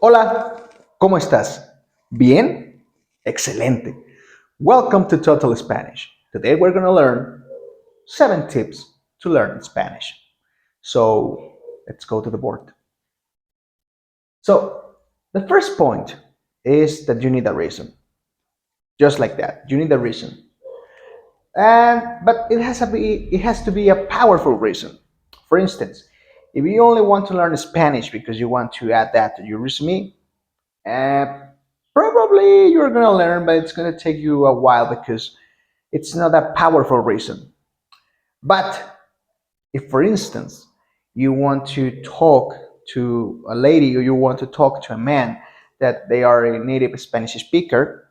Hola, ¿cómo estás? ¿Bien? Excelente. Welcome to Total Spanish. Today we're going to learn 7 tips to learn Spanish. So let's go to the board. So the first point is that you need a reason. Just like that. You need a reason. But it has to be a powerful reason. For instance, if you only want to learn Spanish because you want to add that to your resume, Uh, probably you're gonna learn, but it's gonna take you a while because it's not a powerful reason. But if, for instance, you want to talk to a lady or you want to talk to a man that they are a native Spanish speaker,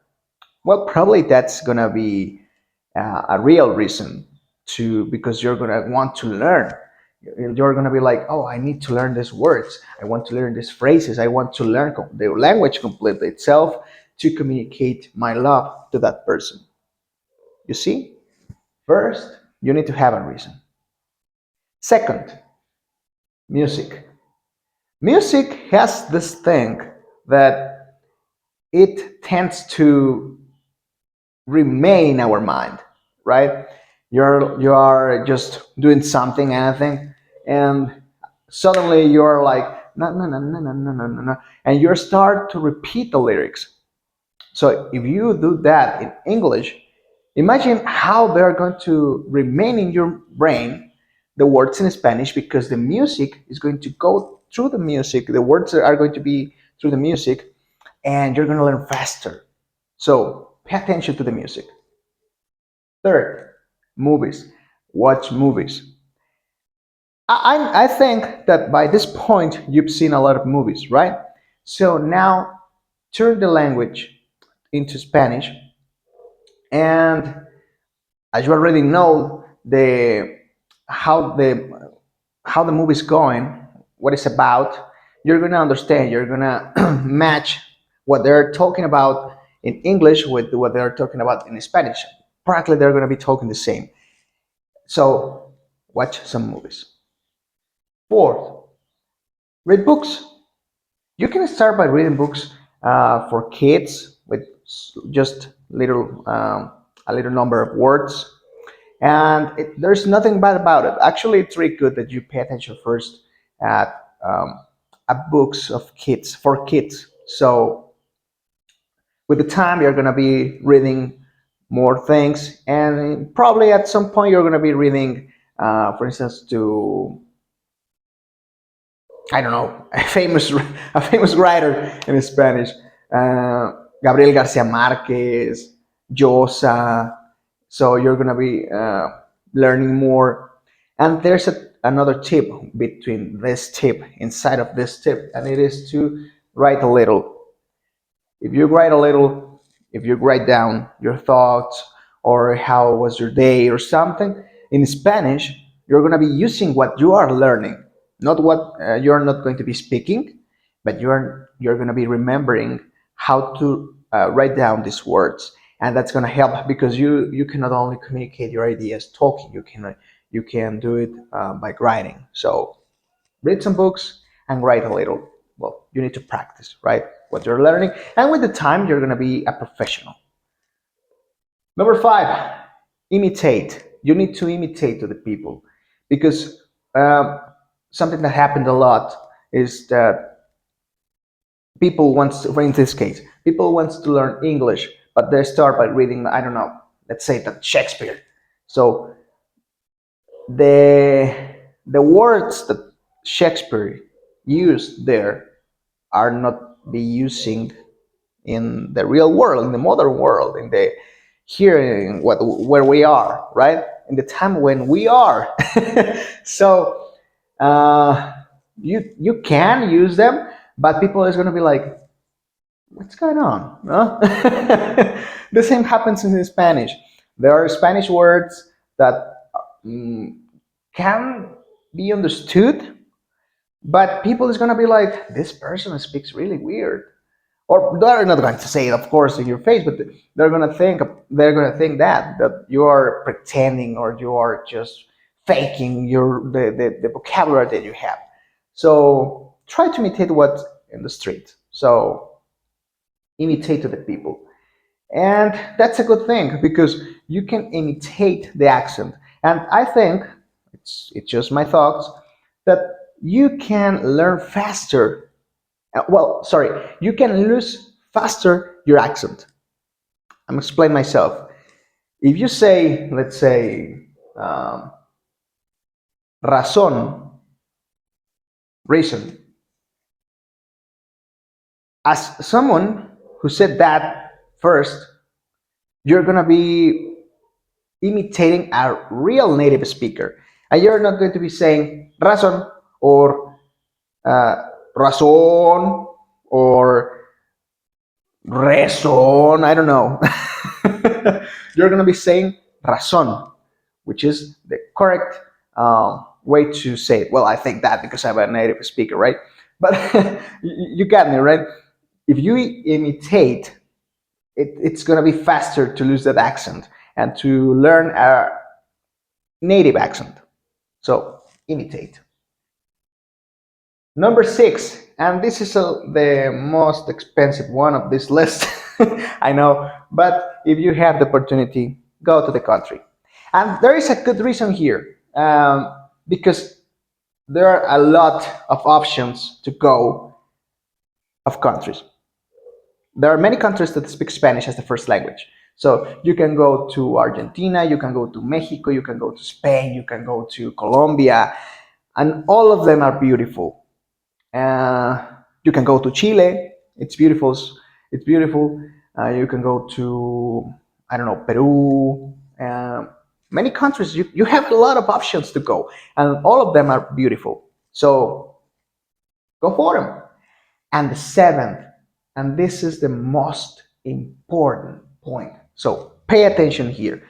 well, probably that's gonna be a real reason to because you're gonna want to learn. You're gonna be like, oh, I need to learn these words. I want to learn these phrases. I want to learn the language completely itself to communicate my love to that person. You see, first you need to have a reason. Second, music. Music has this thing that it tends to remain in our mind, right? You are just doing something, anything, and suddenly you're like no no no no no no no no no, and you start to repeat the lyrics. So if you do that in English, imagine how they're going to remain in your brain the words in Spanish because the music is going to go through the music. The words are going to be through the music, and you're going to learn faster. So pay attention to the music. Third, movies. Watch movies. I think that by this point you've seen a lot of movies, right? So now turn the language into Spanish, and as you already know how the how the movie is going, what it's about, you're gonna understand. You're gonna match what they're talking about in English with what they're talking about in Spanish. Practically, they're gonna be talking the same. So watch some movies. Fourth, read books. You can start by reading books for kids with just a little number of words, and there's nothing bad about it. Actually, it's really good that you pay attention first at books of kids for kids. So with the time, you're gonna be reading more things, and probably at some point, you're gonna be reading, for instance, to I don't know, a famous writer in Spanish, uh, Gabriel Garcia Marquez, Josa. So you're gonna be learning more. And there's another tip between this tip, inside of this tip, and it is to write a little. If you write a little, if you write down your thoughts or how was your day or something in Spanish, you're going to be using what you are learning, not what you're not going to be speaking, but you're going to be remembering how to write down these words, and that's going to help because you cannot only communicate your ideas talking, you can do it by writing. So read some books and write a little. Well, you need to practice, right? What you're learning. And with the time, you're going to be a professional. Number five, imitate. You need to imitate to the people because um, something that happened a lot is that people wants to, in this case, people wants to learn English, but they start by reading, I don't know, let's say that Shakespeare. So the the words that Shakespeare used there are not be using in the real world, in the modern world, in the here in what where we are, right? In the time when we are. So uh, you can use them, but people is gonna be like, what's going on? Huh? The same happens in Spanish. There are Spanish words that mm, can be understood, but people is gonna be like, this person speaks really weird. Or they're not going to say it, of course, in your face, but they're gonna think that you are pretending or you are just faking the vocabulary that you have. So try to imitate what's in the street. So imitate to the people. And that's a good thing because you can imitate the accent. And I think, it's just my thoughts, that you can learn faster. Well, sorry, you can lose faster your accent. I'm explaining myself. If you say, let's say, razón, reason, as someone who said that first, you're gonna be imitating a real native speaker. And you're not going to be saying razón or razón or razón, I don't know. You're going to be saying razón, which is the correct way to say it. Well, I think that because I'm a native speaker, right? But you got me, right? If you imitate, it's going to be faster to lose that accent and to learn a native accent. So imitate. Number 6, and this is the most expensive one of this list, I know, but if you have the opportunity, go to the country. And there is a good reason here, because there are a lot of options to go of countries. There are many countries that speak Spanish as the first language. So you can go to Argentina, you can go to Mexico, you can go to Spain, you can go to Colombia, and all of them are beautiful. You can go to Chile. It's beautiful. It's beautiful. You can go to, I don't know, Peru. Many countries. You have a lot of options to go, and all of them are beautiful. So go for them. And the seventh, and this is the most important point. So pay attention here.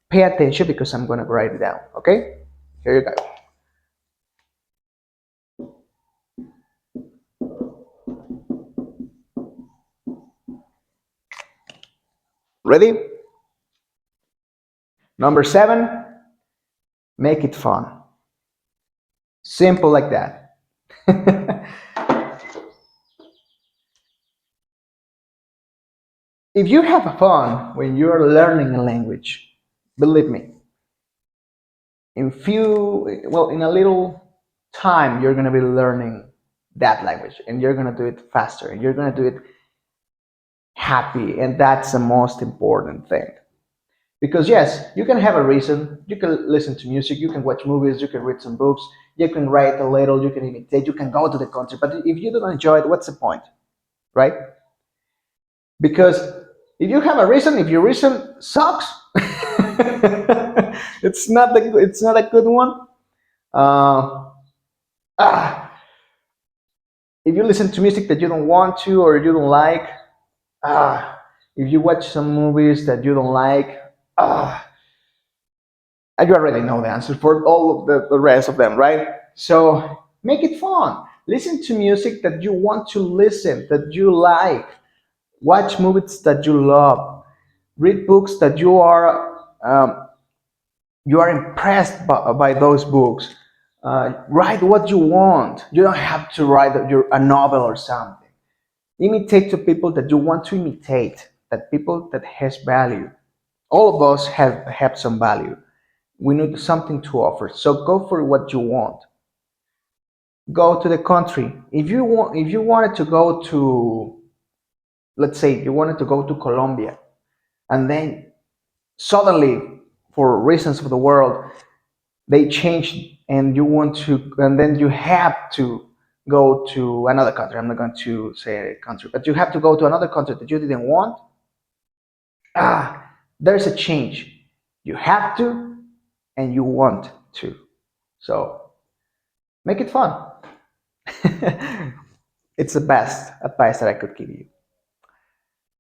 Pay attention because I'm going to write it down. Okay? Here you go. Ready? Number 7, make it fun. Simple like that. If you have fun when you're learning a language, believe me, in a little time, you're going to be learning that language and you're going to do it faster and you're going to do it happy. And that's the most important thing. Because yes, you can have a reason, you can listen to music, you can watch movies, you can read some books, you can write a little, you can imitate, you can go to the concert, but if you don't enjoy it, what's the point, right? Because if you have a reason, if your reason sucks, it's not a good one. Uh, ah, if you listen to music that you don't want to or you don't like, if you watch some movies that you don't like, you already know the answer for all of the rest of them, right? So make it fun. Listen to music that you want to listen, that you like. Watch movies that you love. Read books that you are impressed by those books. Write what you want. You don't have to write a novel or something. Imitate to people that you want to imitate, that people that has value. All of us have some value. We need something to offer. So go for what you want. Go to the country. If you wanted to go to, let's say you wanted to go to Colombia, and then suddenly, for reasons of the world, they changed and you want to, and then you have to go to another country. I'm not going to say a country, but you have to go to another country that you didn't want. There's a change. You have to and you want to. So make it fun. It's the best advice that I could give you.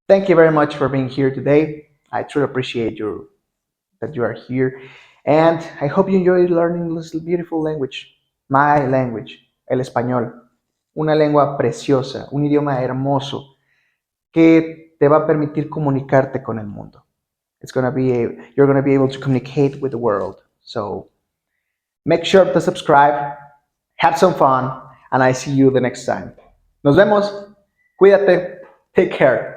Thank you very much for being here today. I truly appreciate that you are here. And I hope you enjoy learning this beautiful language, my language, el español. Una lengua preciosa, un idioma hermoso que te va a permitir comunicarte con el mundo. You're going to be able to communicate with the world. So make sure to subscribe, have some fun, and I see you the next time. Nos vemos. Cuídate. Take care.